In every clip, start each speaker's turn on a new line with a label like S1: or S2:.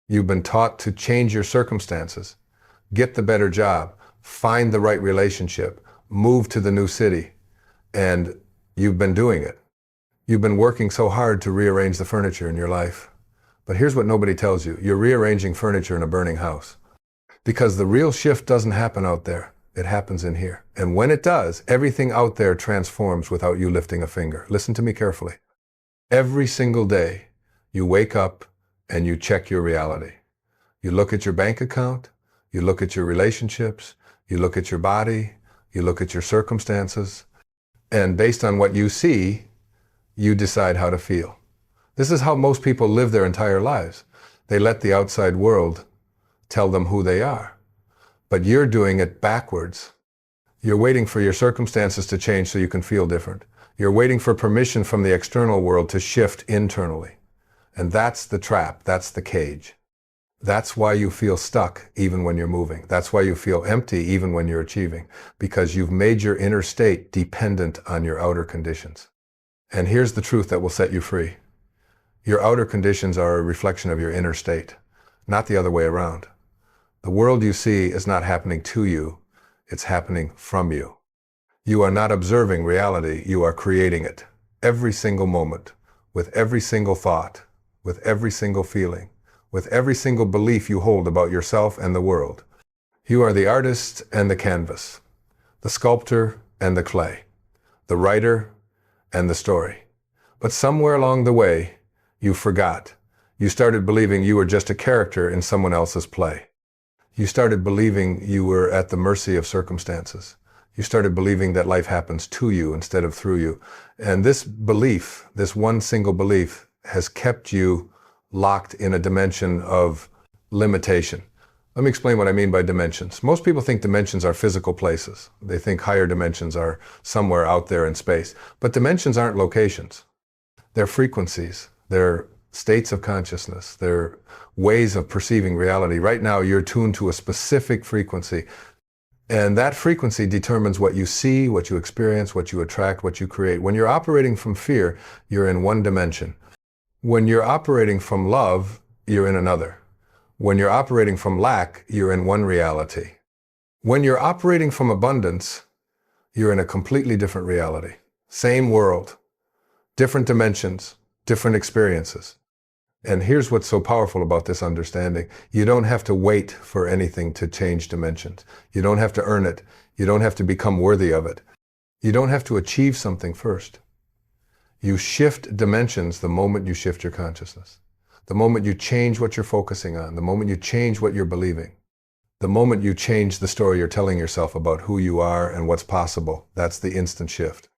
S1: You've been taught to change your circumstances, get the better job, find the right relationship, move to the new city, and you've been doing it. You've been working so hard to rearrange the furniture in your life. But here's what nobody tells you. You're rearranging furniture in a burning house. Because the real shift doesn't happen out there. It happens in here. And when it does, everything out there transforms without you lifting a finger. Listen to me carefully. Every single day, you wake up and you check your reality. You look at your bank account, you look at your relationships, you look at your body, you look at your circumstances, and based on what you see, you decide how to feel. This is how most people live their entire lives. They let the outside world tell them who they are. But you're doing it backwards. You're waiting for your circumstances to change so you can feel different. You're waiting for permission from the external world to shift internally. And that's the trap, that's the cage. That's why you feel stuck even when you're moving. That's why you feel empty even when you're achieving, because you've made your inner state dependent on your outer conditions. And here's the truth that will set you free. Your outer conditions are a reflection of your inner state, not the other way around. The world you see is not happening to you, it's happening from you. You are not observing reality, you are creating it. Every single moment, with every single thought, with every single feeling, with every single belief you hold about yourself and the world. You are the artist and the canvas, the sculptor and the clay, the writer and the story. But somewhere along the way, you forgot. You started believing you were just a character in someone else's play. You started believing you were at the mercy of circumstances. You started believing that life happens to you instead of through you. And this belief, this one single belief, has kept you locked in a dimension of limitation. Let me explain what I mean by dimensions. Most people think dimensions are physical places. They think higher dimensions are somewhere out there in space. But dimensions aren't locations. They're frequencies. They're states of consciousness. They're ways of perceiving reality. Right now, you're tuned to a specific frequency. And that frequency determines what you see, what you experience, what you attract, what you create. When you're operating from fear, you're in one dimension. When you're operating from love, you're in another. When you're operating from lack, you're in one reality. When you're operating from abundance, you're in a completely different reality. Same world, different dimensions, different experiences. And here's what's so powerful about this understanding. You don't have to wait for anything to change dimensions. You don't have to earn it. You don't have to become worthy of it. You don't have to achieve something first. You shift dimensions the moment you shift your consciousness. The moment you change what you're focusing on, the moment you change what you're believing, the moment you change the story you're telling yourself about who you are and what's possible, that's the instant shift.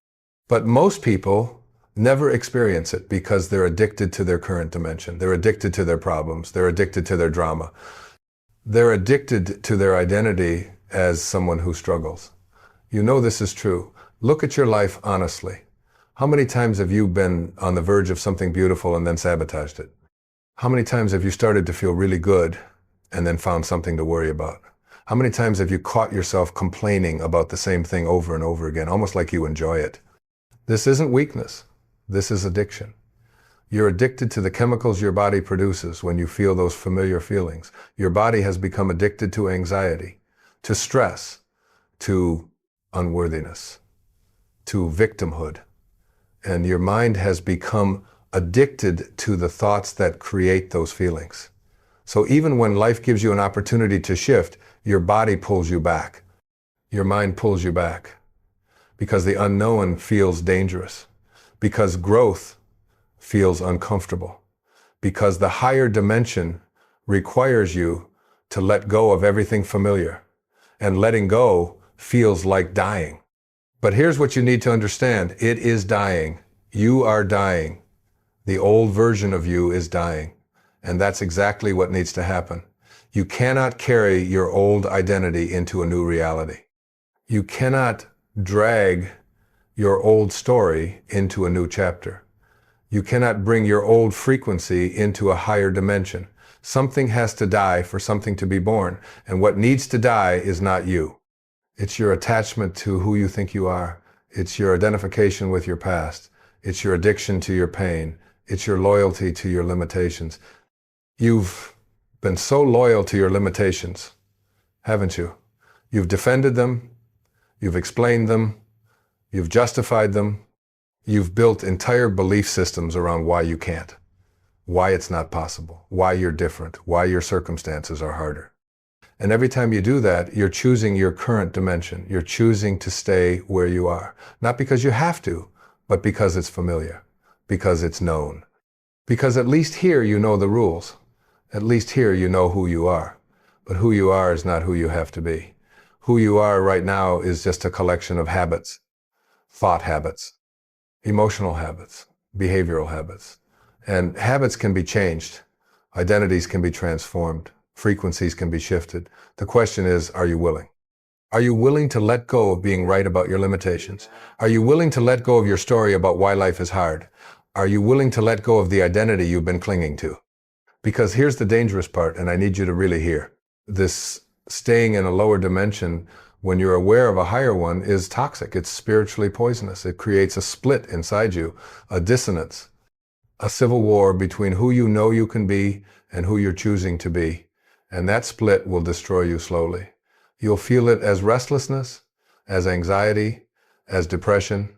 S1: But most people never experience it because they're addicted to their current dimension. They're addicted to their problems. They're addicted to their drama. They're addicted to their identity as someone who struggles. You know this is true. Look at your life honestly. How many times have you been on the verge of something beautiful and then sabotaged it? How many times have you started to feel really good and then found something to worry about? How many times have you caught yourself complaining about the same thing over and over again, almost like you enjoy it? This isn't weakness. This is addiction. You're addicted to the chemicals your body produces when you feel those familiar feelings. Your body has become addicted to anxiety, to stress, to unworthiness, to victimhood. And your mind has become addicted to the thoughts that create those feelings. So even when life gives you an opportunity to shift, your body pulls you back. Your mind pulls you back because the unknown feels dangerous, because growth feels uncomfortable, because the higher dimension requires you to let go of everything familiar, and letting go feels like dying. But here's what you need to understand. It is dying. You are dying. The old version of you is dying. And that's exactly what needs to happen. You cannot carry your old identity into a new reality. You cannot drag your old story into a new chapter. You cannot bring your old frequency into a higher dimension. Something has to die for something to be born. And what needs to die is not you. It's your attachment to who you think you are. It's your identification with your past. It's your addiction to your pain. It's your loyalty to your limitations. You've been so loyal to your limitations, haven't you? You've defended them, you've explained them, you've justified them, you've built entire belief systems around why you can't, why it's not possible, why you're different, why your circumstances are harder. And every time you do that, you're choosing your current dimension. You're choosing to stay where you are. Not because you have to, but because it's familiar, because it's known. Because at least here you know the rules. At least here you know who you are. But who you are is not who you have to be. Who you are right now is just a collection of habits, thought habits, emotional habits, behavioral habits. And habits can be changed. Identities can be transformed. Frequencies can be shifted. The question is, are you willing? Are you willing to let go of being right about your limitations? Are you willing to let go of your story about why life is hard? Are you willing to let go of the identity you've been clinging to? Because here's the dangerous part, and I need you to really hear. This staying in a lower dimension when you're aware of a higher one is toxic. It's spiritually poisonous. It creates a split inside you, a dissonance, a civil war between who you know you can be and who you're choosing to be. And that split will destroy you slowly. You'll feel it as restlessness, as anxiety, as depression,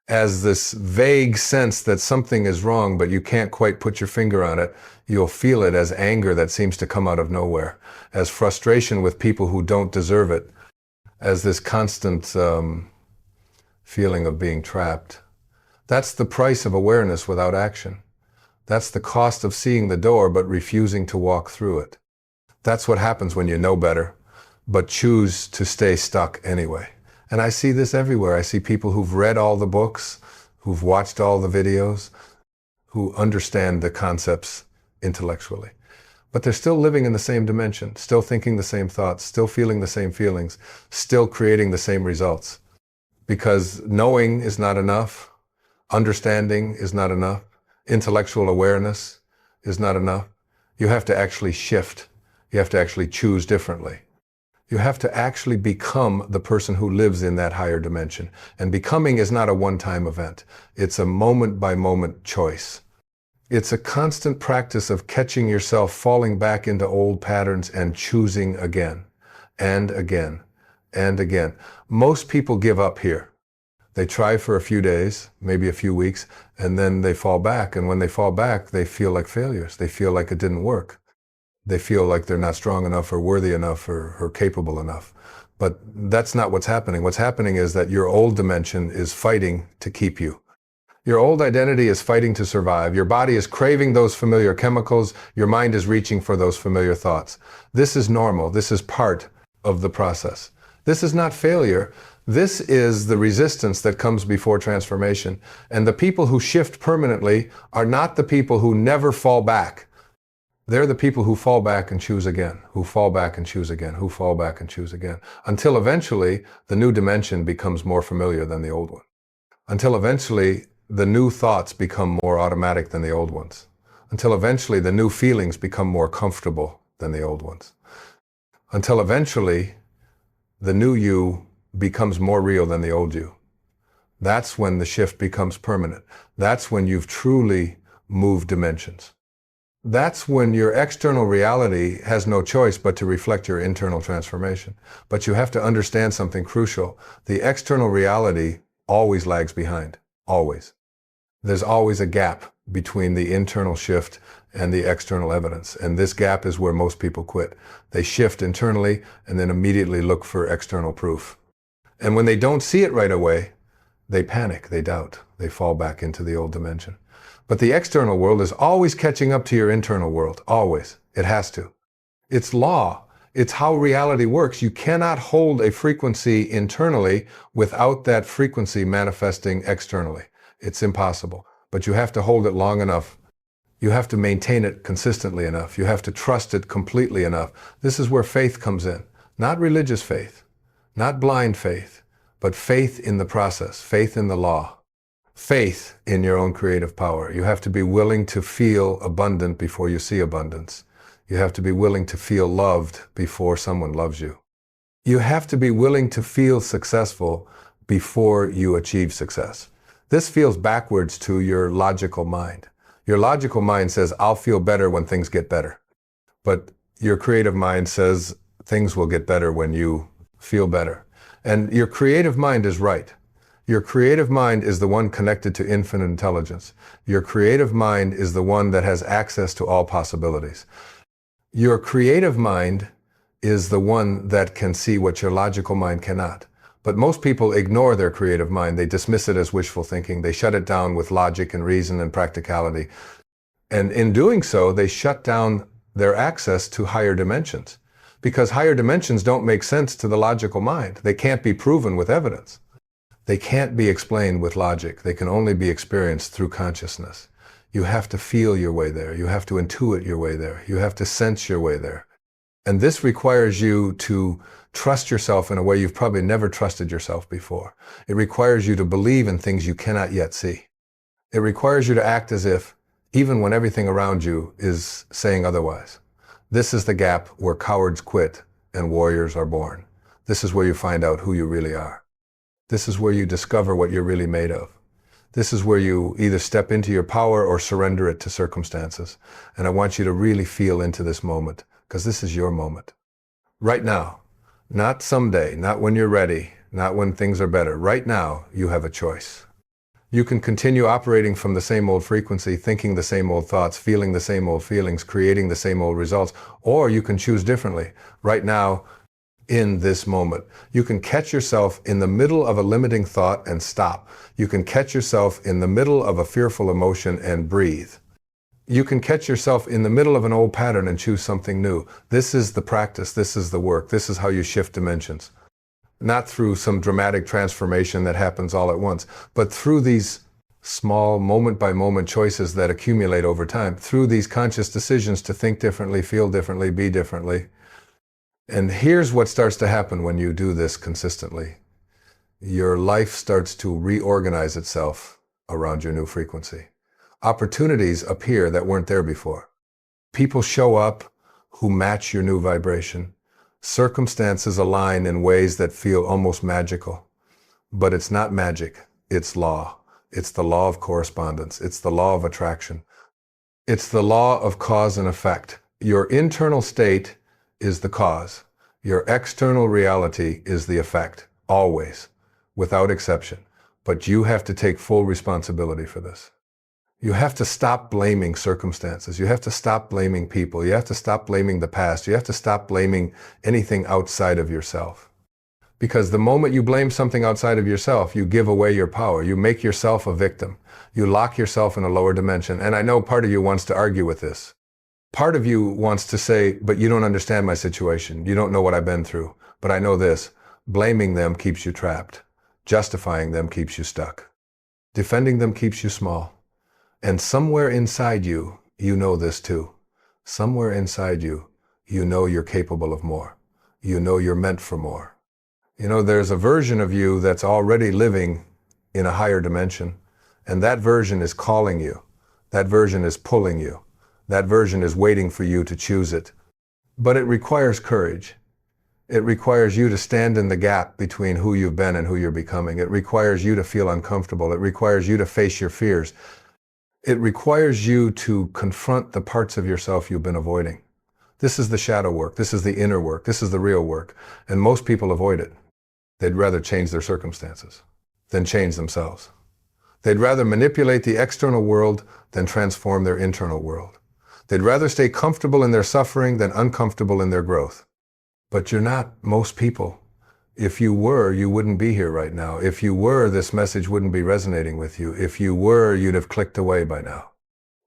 S1: as this vague sense that something is wrong, but you can't quite put your finger on it. You'll feel it as anger that seems to come out of nowhere, as frustration with people who don't deserve it, as this constant feeling of being trapped. That's the price of awareness without action. That's the cost of seeing the door but refusing to walk through it. That's what happens when you know better, but choose to stay stuck anyway. And I see this everywhere. I see people who've read all the books, who've watched all the videos, who understand the concepts intellectually. But they're still living in the same dimension, still thinking the same thoughts, still feeling the same feelings, still creating the same results. Because knowing is not enough, understanding is not enough, intellectual awareness is not enough. You have to actually shift. You have to actually choose differently. You have to actually become the person who lives in that higher dimension. And becoming is not a one-time event. It's a moment-by-moment choice. It's a constant practice of catching yourself falling back into old patterns and choosing again, and again, and again. Most people give up here. They try for a few days, maybe a few weeks, and then they fall back. And when they fall back, they feel like failures. They feel like it didn't work. They feel like they're not strong enough or worthy enough or capable enough. But that's not what's happening. What's happening is that your old dimension is fighting to keep you. Your old identity is fighting to survive. Your body is craving those familiar chemicals. Your mind is reaching for those familiar thoughts. This is normal. This is part of the process. This is not failure. This is the resistance that comes before transformation. And the people who shift permanently are not the people who never fall back. They're the people who fall back and choose again, who fall back and choose again, who fall back and choose again, until eventually the new dimension becomes more familiar than the old one. Until eventually the new thoughts become more automatic than the old ones. Until eventually the new feelings become more comfortable than the old ones. Until eventually the new you becomes more real than the old you. That's when the shift becomes permanent. That's when you've truly moved dimensions. That's when your external reality has no choice but to reflect your internal transformation. But you have to understand something crucial. The external reality always lags behind. Always. There's always a gap between the internal shift and the external evidence. And this gap is where most people quit. They shift internally and then immediately look for external proof. And when they don't see it right away, they panic, they doubt, they fall back into the old dimension. But the external world is always catching up to your internal world, always. It has to. It's law. It's how reality works. You cannot hold a frequency internally without that frequency manifesting externally. It's impossible. But you have to hold it long enough. You have to maintain it consistently enough. You have to trust it completely enough. This is where faith comes in. Not religious faith, not blind faith, but faith in the process, faith in the law. Faith in your own creative power. You have to be willing to feel abundant before you see abundance. You have to be willing to feel loved before someone loves you. You have to be willing to feel successful before you achieve success. This feels backwards to your logical mind. Your logical mind says, I'll feel better when things get better. But Your creative mind says things will get better when you feel better. And your creative mind is right. Your creative mind is the one connected to infinite intelligence. Your creative mind is the one that has access to all possibilities. Your creative mind is the one that can see what your logical mind cannot. But most people ignore their creative mind. They dismiss it as wishful thinking. They shut it down with logic and reason and practicality. And in doing so, they shut down their access to higher dimensions. Because higher dimensions don't make sense to the logical mind. They can't be proven with evidence. They can't be explained with logic. They can only be experienced through consciousness. You have to feel your way there. You have to intuit your way there. You have to sense your way there. And this requires you to trust yourself in a way you've probably never trusted yourself before. It requires you to believe in things you cannot yet see. It requires you to act as if, even when everything around you is saying otherwise. This is the gap where cowards quit and warriors are born. This is where you find out who you really are. This is where you discover what you're really made of. This is where you either step into your power or surrender it to circumstances. And I want you to really feel into this moment, because this is your moment. Right now, not someday, not when you're ready, not when things are better. Right now, you have a choice. You can continue operating from the same old frequency, thinking the same old thoughts, feeling the same old feelings, creating the same old results, or you can choose differently. Right now, in this moment, you can catch yourself in the middle of a limiting thought and stop. You can catch yourself in the middle of a fearful emotion and breathe. You can catch yourself in the middle of an old pattern and choose something new. This is the practice. This is the work. This is how you shift dimensions. Not through some dramatic transformation that happens all at once, but through these small moment-by-moment choices that accumulate over time, through these conscious decisions to think differently, feel differently, be differently. And here's what starts to happen when you do this consistently. Your life starts to reorganize itself around your new frequency. Opportunities appear that weren't there before. People show up who match your new vibration. Circumstances align in ways that feel almost magical. But it's not magic, it's law. It's the law of correspondence. It's the law of attraction. It's the law of cause and effect. Your internal state is the cause. Your external reality is the effect, always, without exception. But you have to take full responsibility for this. You have to stop blaming circumstances. You have to stop blaming people. You have to stop blaming the past. You have to stop blaming anything outside of yourself. Because the moment you blame something outside of yourself, you give away your power. You make yourself a victim. You lock yourself in a lower dimension. And I know part of you wants to argue with this. Part of you wants to say, but you don't understand my situation. You don't know what I've been through. But I know this. Blaming them keeps you trapped. Justifying them keeps you stuck. Defending them keeps you small. And somewhere inside you, you know this too. Somewhere inside you, you know you're capable of more. You know you're meant for more. You know, there's a version of you that's already living in a higher dimension, and that version is calling you. That version is pulling you. That version is waiting for you to choose it. But it requires courage. It requires you to stand in the gap between who you've been and who you're becoming. It requires you to feel uncomfortable. It requires you to face your fears. It requires you to confront the parts of yourself you've been avoiding. This is the shadow work. This is the inner work. This is the real work. And most people avoid it. They'd rather change their circumstances than change themselves. They'd rather manipulate the external world than transform their internal world. They'd rather stay comfortable in their suffering than uncomfortable in their growth. But you're not most people. If you were, you wouldn't be here right now. If you were, this message wouldn't be resonating with you. If you were, you'd have clicked away by now.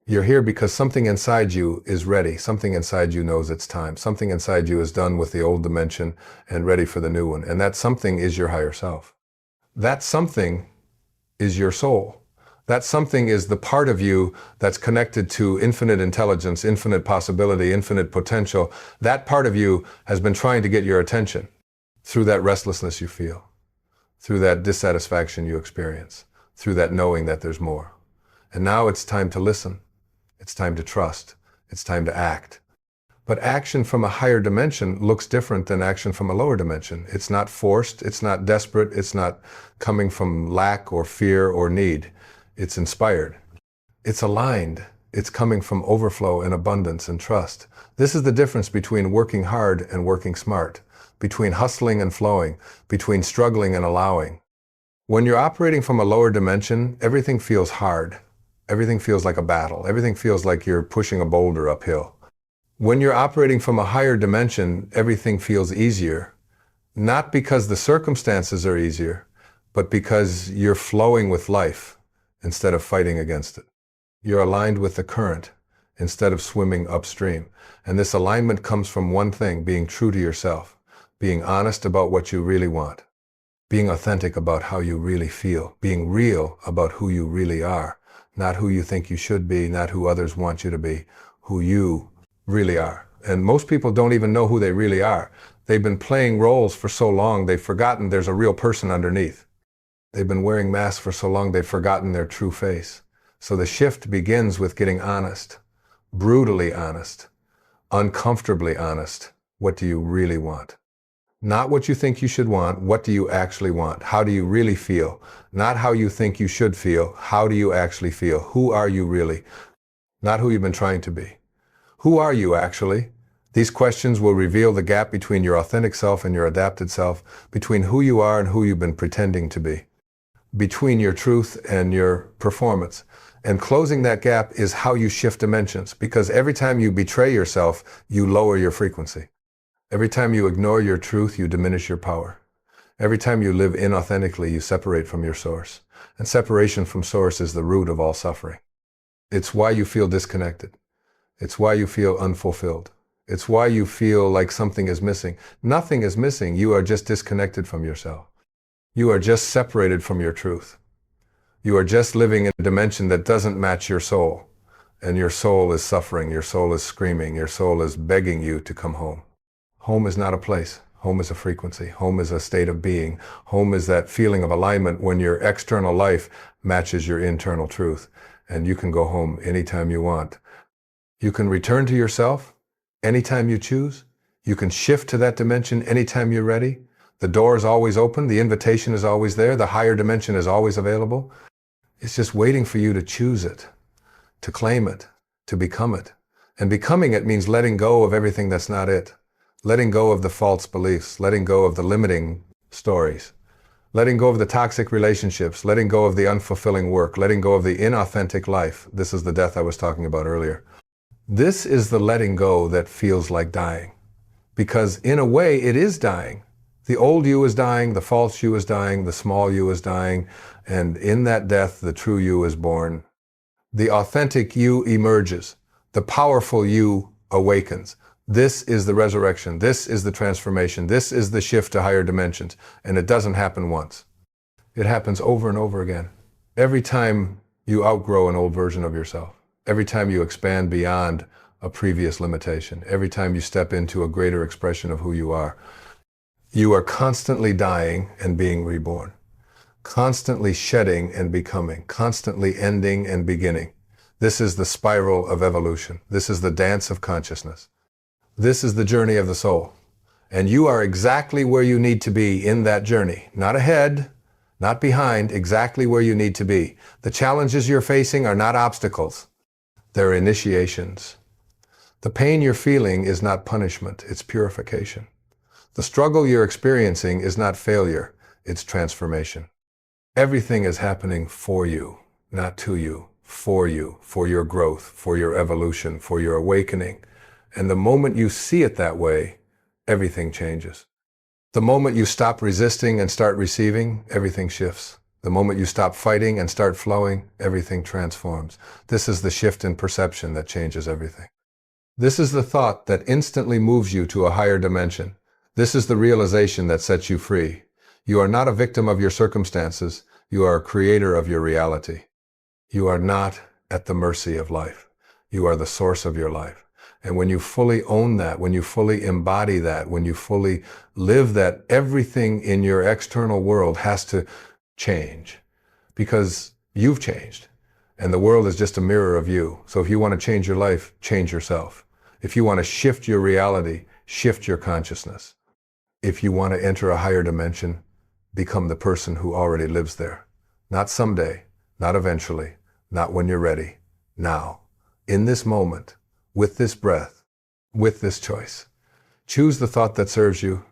S1: You're here because something inside you is ready. Something inside you knows it's time. Something inside you is done with the old dimension and ready for the new one. And that something is your higher self. That something is your soul. That something is the part of you that's connected to infinite intelligence, infinite possibility, infinite potential. That part of you has been trying to get your attention through that restlessness you feel, through that dissatisfaction you experience, through that knowing that there's more. And now it's time to listen. It's time to trust. It's time to act. But action from a higher dimension looks different than action from a lower dimension. It's not forced. It's not desperate. It's not coming from lack or fear or need. It's inspired. It's aligned. It's coming from overflow and abundance and trust. This is the difference between working hard and working smart, between hustling and flowing, between struggling and allowing. When you're operating from a lower dimension, everything feels hard. Everything feels like a battle. Everything feels like you're pushing a boulder uphill. When you're operating from a higher dimension, everything feels easier. Not because the circumstances are easier, but because you're flowing with life instead of fighting against it. You're aligned with the current instead of swimming upstream. And this alignment comes from one thing: being true to yourself, being honest about what you really want, being authentic about how you really feel, being real about who you really are, not who you think you should be, not who others want you to be, who you really are. And most people don't even know who they really are. They've been playing roles for so long, they've forgotten there's a real person underneath. They've been wearing masks for so long, they've forgotten their true face. So the shift begins with getting honest, brutally honest, uncomfortably honest. What do you really want? Not what you think you should want. What do you actually want? How do you really feel? Not how you think you should feel. How do you actually feel? Who are you really? Not who you've been trying to be. Who are you actually? These questions will reveal the gap between your authentic self and your adapted self, between who you are and who you've been pretending to be, between your truth and your performance. And closing that gap is how you shift dimensions, because every time you betray yourself, you lower your frequency. Every time you ignore your truth, you diminish your power. Every time you live inauthentically, you separate from your source. And separation from source is the root of all suffering. It's why you feel disconnected. It's why you feel unfulfilled. It's why you feel like something is missing. Nothing is missing. You are just disconnected from yourself. You are just separated from your truth. You are just living in a dimension that doesn't match your soul. And your soul is suffering. Your soul is screaming. Your soul is begging you to come home. Home is not a place. Home is a frequency. Home is a state of being. Home is that feeling of alignment when your external life matches your internal truth. And you can go home anytime you want. You can return to yourself anytime you choose. You can shift to that dimension anytime you're ready. The door is always open. The invitation is always there. The higher dimension is always available. It's just waiting for you to choose it, to claim it, to become it. And becoming it means letting go of everything that's not it. Letting go of the false beliefs, letting go of the limiting stories, letting go of the toxic relationships, letting go of the unfulfilling work, letting go of the inauthentic life. This is the death I was talking about earlier. This is the letting go that feels like dying. Because in a way, it is dying. The old you is dying, the false you is dying, the small you is dying, and in that death, the true you is born. The authentic you emerges. The powerful you awakens. This is the resurrection. This is the transformation. This is the shift to higher dimensions. And it doesn't happen once. It happens over and over again. Every time you outgrow an old version of yourself. Every time you expand beyond a previous limitation. Every time you step into a greater expression of who you are. You are constantly dying and being reborn. Constantly shedding and becoming. Constantly ending and beginning. This is the spiral of evolution. This is the dance of consciousness. This is the journey of the soul. And you are exactly where you need to be in that journey. Not ahead, not behind, exactly where you need to be. The challenges you're facing are not obstacles. They're initiations. The pain you're feeling is not punishment, it's purification. The struggle you're experiencing is not failure, it's transformation. Everything is happening for you, not to you, for your growth, for your evolution, for your awakening. And the moment you see it that way, everything changes. The moment you stop resisting and start receiving, everything shifts. The moment you stop fighting and start flowing, everything transforms. This is the shift in perception that changes everything. This is the thought that instantly moves you to a higher dimension. This is the realization that sets you free. You are not a victim of your circumstances. You are a creator of your reality. You are not at the mercy of life. You are the source of your life. And when you fully own that, when you fully embody that, when you fully live that, everything in your external world has to change because you've changed. And the world is just a mirror of you. So if you want to change your life, change yourself. If you want to shift your reality, shift your consciousness. If you want to enter a higher dimension, become the person who already lives there. Not someday, not eventually, not when you're ready. Now. in this moment, with this breath, with this choice. Choose the thought that serves you.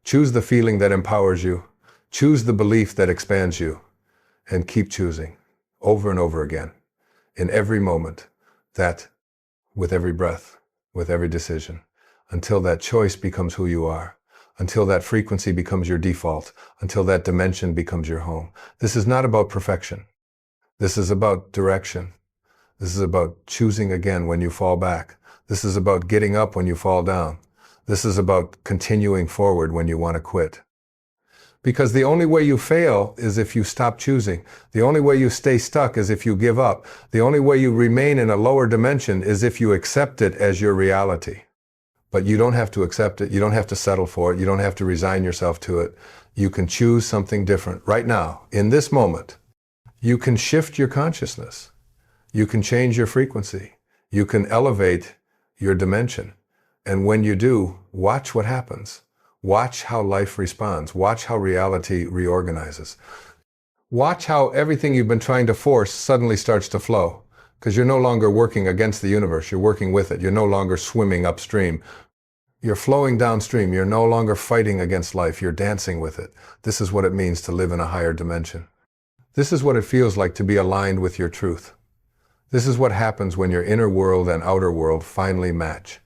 S1: Choose the feeling that empowers you. Choose the belief that expands you. And keep choosing over and over again, in every moment, that with every breath, with every decision, until that choice becomes who you are, until that frequency becomes your default, until that dimension becomes your home. This is not about perfection. This is about direction. This is about choosing again when you fall back. This is about getting up when you fall down. This is about continuing forward when you want to quit. Because the only way you fail is if you stop choosing. The only way you stay stuck is if you give up. The only way you remain in a lower dimension is if you accept it as your reality. But you don't have to accept it. You don't have to settle for it. You don't have to resign yourself to it. You can choose something different right now, in this moment. You can shift your consciousness. You can change your frequency. You can elevate your dimension. And when you do, watch what happens. Watch how life responds. Watch how reality reorganizes. Watch how everything you've been trying to force suddenly starts to flow. Because you're no longer working against the universe. You're working with it. You're no longer swimming upstream. You're flowing downstream. You're no longer fighting against life. You're dancing with it. This is what it means to live in a higher dimension. This is what it feels like to be aligned with your truth. This is what happens when your inner world and outer world finally match.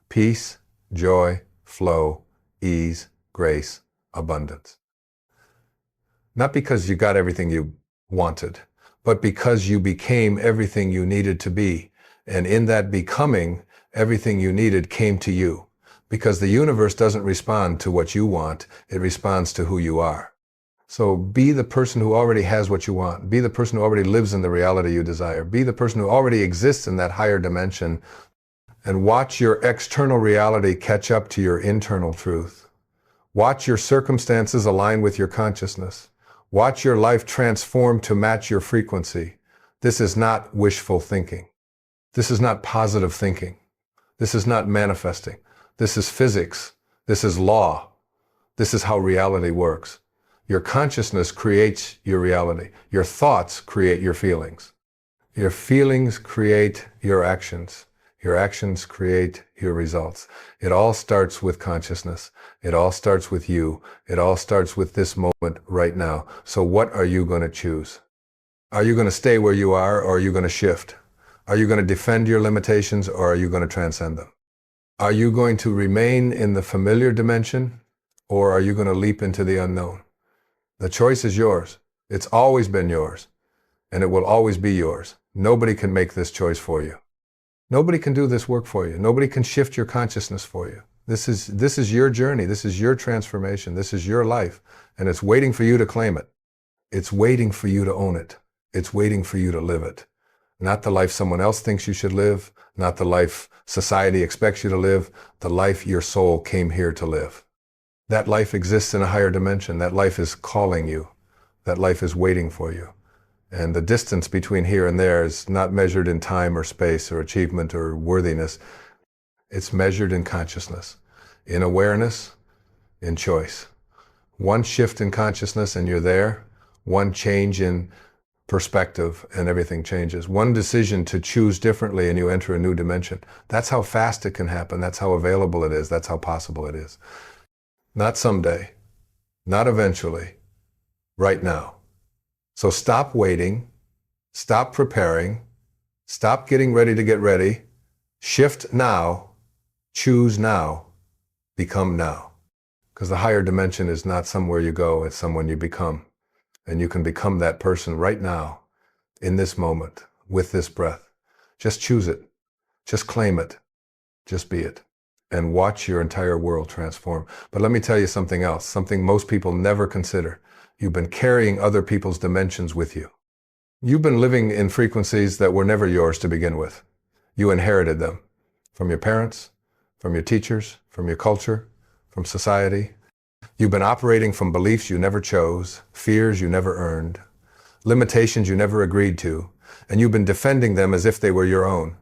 S1: Peace, joy, flow, ease, grace, abundance. Not because you got everything you wanted, but because you became everything you needed to be. And in that becoming, everything you needed came to you. Because the universe doesn't respond to what you want, it responds to who you are. So be the person who already has what you want. Be the person who already lives in the reality you desire. Be the person who already exists in that higher dimension. And watch your external reality catch up to your internal truth. Watch your circumstances align with your consciousness. Watch your life transform to match your frequency. This is not wishful thinking. This is not positive thinking. This is not manifesting. This is physics. This is law. This is how reality works. Your consciousness creates your reality. Your thoughts create your feelings. Your feelings create your actions. Your actions create your results. It all starts with consciousness. It all starts with you. It all starts with this moment right now. So what are you going to choose? Are you going to stay where you are, or are you going to shift? Are you going to defend your limitations, or are you going to transcend them? Are you going to remain in the familiar dimension, or are you going to leap into the unknown? The choice is yours. It's always been yours, and it will always be yours. Nobody can make this choice for you. Nobody can do this work for you. Nobody can shift your consciousness for you. This is your journey. This is your transformation. This is your life, and it's waiting for you to claim it. It's waiting for you to own it. It's waiting for you to live it. Not the life someone else thinks you should live, not the life society expects you to live, the life your soul came here to live. That life exists in a higher dimension. That life is calling you. That life is waiting for you. And the distance between here and there is not measured in time or space or achievement or worthiness. It's measured in consciousness, in awareness, in choice. One shift in consciousness and you're there. One change in perspective and everything changes. One decision to choose differently and you enter a new dimension. That's how fast it can happen. That's how available it is. That's how possible it is. Not someday, not eventually, right now. So stop waiting, stop preparing, stop getting ready to get ready, shift now, choose now, become now. Because the higher dimension is not somewhere you go, it's someone you become. And you can become that person right now, in this moment, with this breath. Just choose it, just claim it, just be it. And watch your entire world transform. But let me tell you something else, something most people never consider. You've been carrying other people's dimensions with you. You've been living in frequencies that were never yours to begin with. You inherited them from your parents, from your teachers, from your culture, from society. You've been operating from beliefs you never chose, fears you never earned, limitations you never agreed to, and you've been defending them as if they were your own.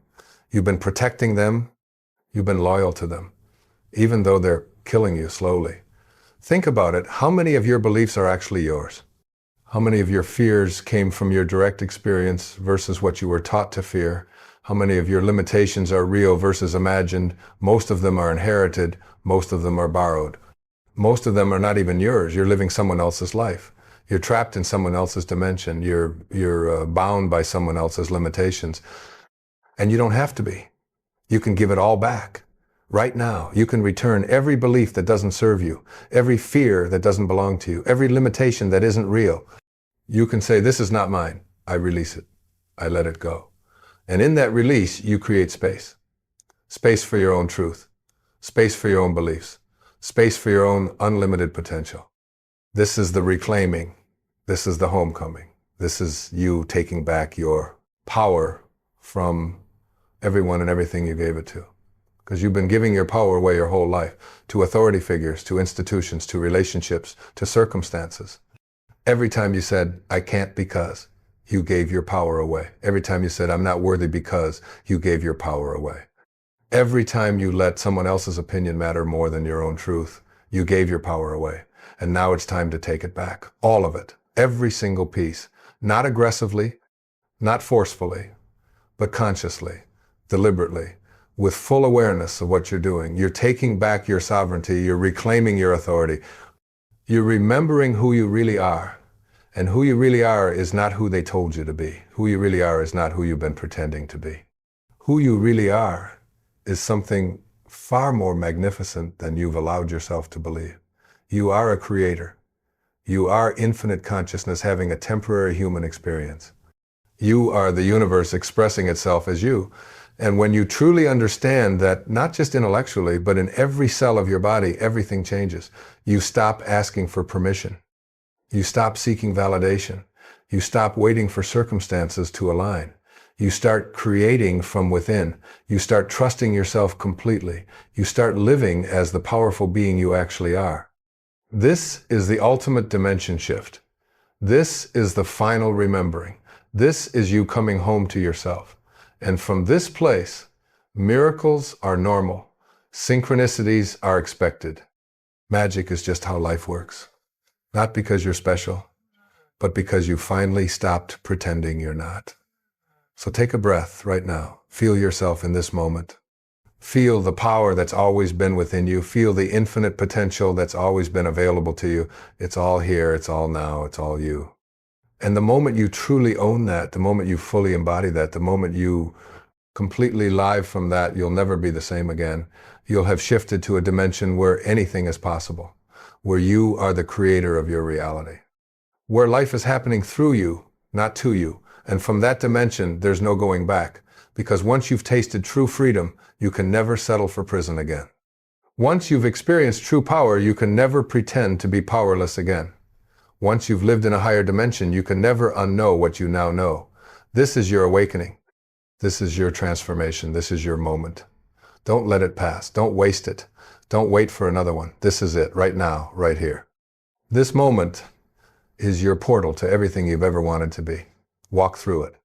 S1: You've been protecting them. You've been loyal to them, even though they're killing you slowly. Think about it. How many of your beliefs are actually yours? How many of your fears came from your direct experience versus what you were taught to fear? How many of your limitations are real versus imagined? Most of them are inherited. Most of them are borrowed. Most of them are not even yours. You're living someone else's life. You're trapped in someone else's dimension. You're bound by someone else's limitations. And you don't have to be. You can give it all back. Right now, you can return every belief that doesn't serve you, every fear that doesn't belong to you, every limitation that isn't real. You can say, this is not mine. I release it. I let it go. And in that release, you create space. Space for your own truth. Space for your own beliefs. Space for your own unlimited potential. This is the reclaiming. This is the homecoming. This is you taking back your power from everyone and everything you gave it to. Because you've been giving your power away your whole life to authority figures, to institutions, to relationships, to circumstances. Every time you said, I can't because, you gave your power away. Every time you said, I'm not worthy because, you gave your power away. Every time you let someone else's opinion matter more than your own truth, you gave your power away. And now it's time to take it back. All of it. Every single piece. Not aggressively, not forcefully, but consciously, deliberately, with full awareness of what you're doing. You're taking back your sovereignty. You're reclaiming your authority. You're remembering who you really are. And who you really are is not who they told you to be. Who you really are is not who you've been pretending to be. Who you really are is something far more magnificent than you've allowed yourself to believe. You are a creator. You are infinite consciousness having a temporary human experience. You are the universe expressing itself as you. And when you truly understand that, not just intellectually, but in every cell of your body, everything changes. You stop asking for permission. You stop seeking validation. You stop waiting for circumstances to align. You start creating from within. You start trusting yourself completely. You start living as the powerful being you actually are. This is the ultimate dimension shift. This is the final remembering. This is you coming home to yourself. And from this place, miracles are normal. Synchronicities are expected. Magic is just how life works. Not because you're special, but because you finally stopped pretending you're not. So take a breath right now. Feel yourself in this moment. Feel the power that's always been within you. Feel the infinite potential that's always been available to you. It's all here, it's all now, it's all you. And the moment you truly own that, the moment you fully embody that, the moment you completely live from that, you'll never be the same again. You'll have shifted to a dimension where anything is possible, where you are the creator of your reality, where life is happening through you, not to you. And from that dimension, there's no going back, because once you've tasted true freedom, you can never settle for prison again. Once you've experienced true power, you can never pretend to be powerless again. Once you've lived in a higher dimension, you can never unknow what you now know. This is your awakening. This is your transformation. This is your moment. Don't let it pass. Don't waste it. Don't wait for another one. This is it, right now, right here. This moment is your portal to everything you've ever wanted to be. Walk through it.